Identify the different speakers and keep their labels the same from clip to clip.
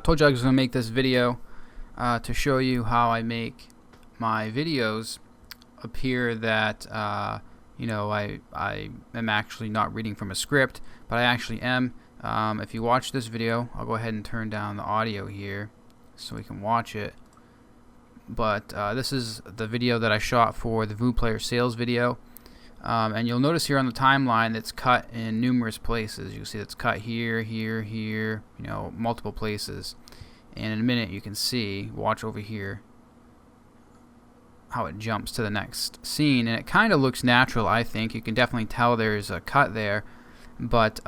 Speaker 1: told you I was going to make this video to show you how I make my videos appear that I am actually not reading from a script, but I actually am. If you watch this video, I'll go ahead and turn down the audio here so we can watch it. But this is the video that I shot for the VooPlayer sales video. And you'll notice here on the timeline it's cut in numerous places. You'll see it's cut here, here, here, multiple places. And in a minute you can see, watch over here, how it jumps to the next scene. And it kind of looks natural, I think. You can definitely tell there's a cut there, but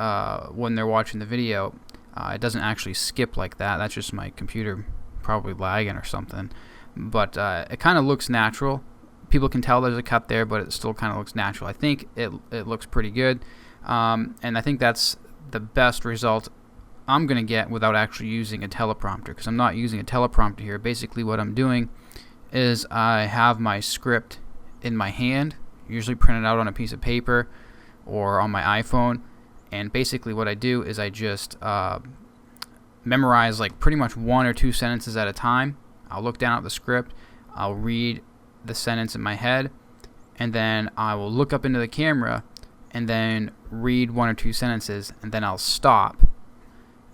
Speaker 1: when they're watching the video, it doesn't actually skip like that. That's just my computer probably lagging or something. But it kind of looks natural. People can tell there's a cut there, but it still kind of looks natural. I think it looks pretty good, and I think that's the best result I'm going to get without actually using a teleprompter, because I'm not using a teleprompter here. Basically what I'm doing is I have my script in my hand, usually printed out on a piece of paper or on my iPhone, and basically what I do is I just memorize like pretty much 1 or 2 sentences at a time. I'll look down at the script, I'll read the sentence in my head, and then I will look up into the camera and then read 1 or 2 sentences, and then I'll stop,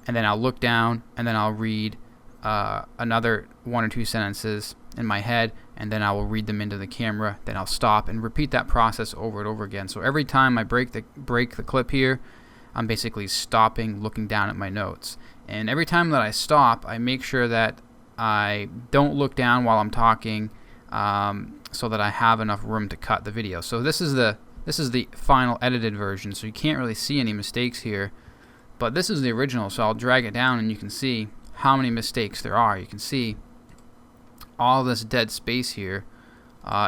Speaker 1: and then I'll look down, and then I'll read another 1 or 2 sentences in my head, and then I will read them into the camera. Then I'll stop and repeat that process over and over again. So every time I break the clip here, I'm basically stopping, looking down at my notes, and every time that I stop, I make sure that I don't look down while I'm talking, so that I have enough room to cut the video. So this is the final edited version, so you can't really see any mistakes here, but this is the original. So I'll drag it down and you can see how many mistakes there are. You can see all this dead space here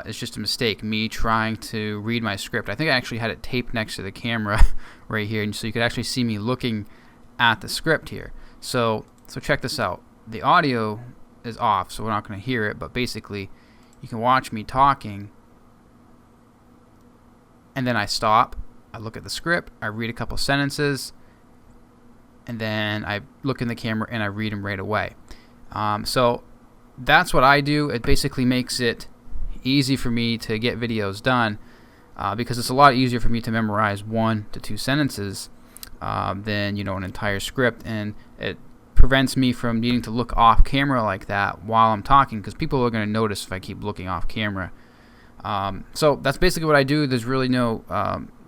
Speaker 1: is just a mistake, me trying to read my script. I think I actually had it taped next to the camera right here, and so you could actually see me looking at the script here. So check this out. The audio is off, so we're not going to hear it, but basically you can watch me talking, and then I stop, I look at the script, I read a couple sentences, and then I look in the camera and I read them right away. So that's what I do. It basically makes it easy for me to get videos done, because it's a lot easier for me to memorize 1 to 2 sentences than an entire script, and it prevents me from needing to look off camera like that while I'm talking, because people are going to notice if I keep looking off camera. So that's basically what I do. There's really no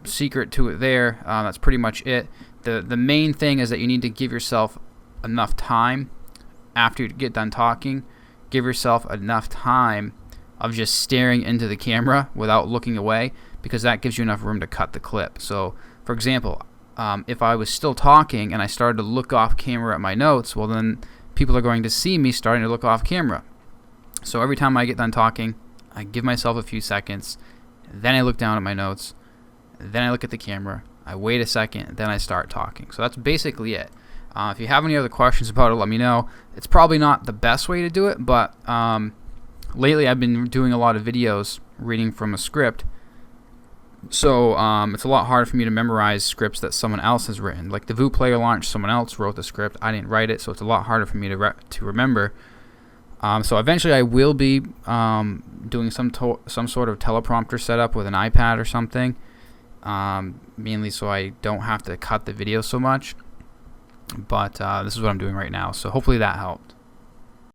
Speaker 1: secret to it there. That's pretty much it. The main thing is that you need to give yourself enough time after you get done talking. Give yourself enough time of just staring into the camera without looking away, because that gives you enough room to cut the clip. So for example, if I was still talking and I started to look off camera at my notes, well then people are going to see me starting to look off camera. So every time I get done talking, I give myself a few seconds, then I look down at my notes, then I look at the camera, I wait a second, then I start talking. So that's basically it. If you have any other questions about it, let me know. It's probably not the best way to do it, but lately I've been doing a lot of videos reading from a script. So it's a lot harder for me to memorize scripts that someone else has written. Like the VooPlayer launch, someone else wrote the script. I didn't write it, so it's a lot harder for me to remember. So eventually I will be doing some sort of teleprompter setup with an iPad or something, mainly so I don't have to cut the video so much. But this is what I'm doing right now, so hopefully that helped.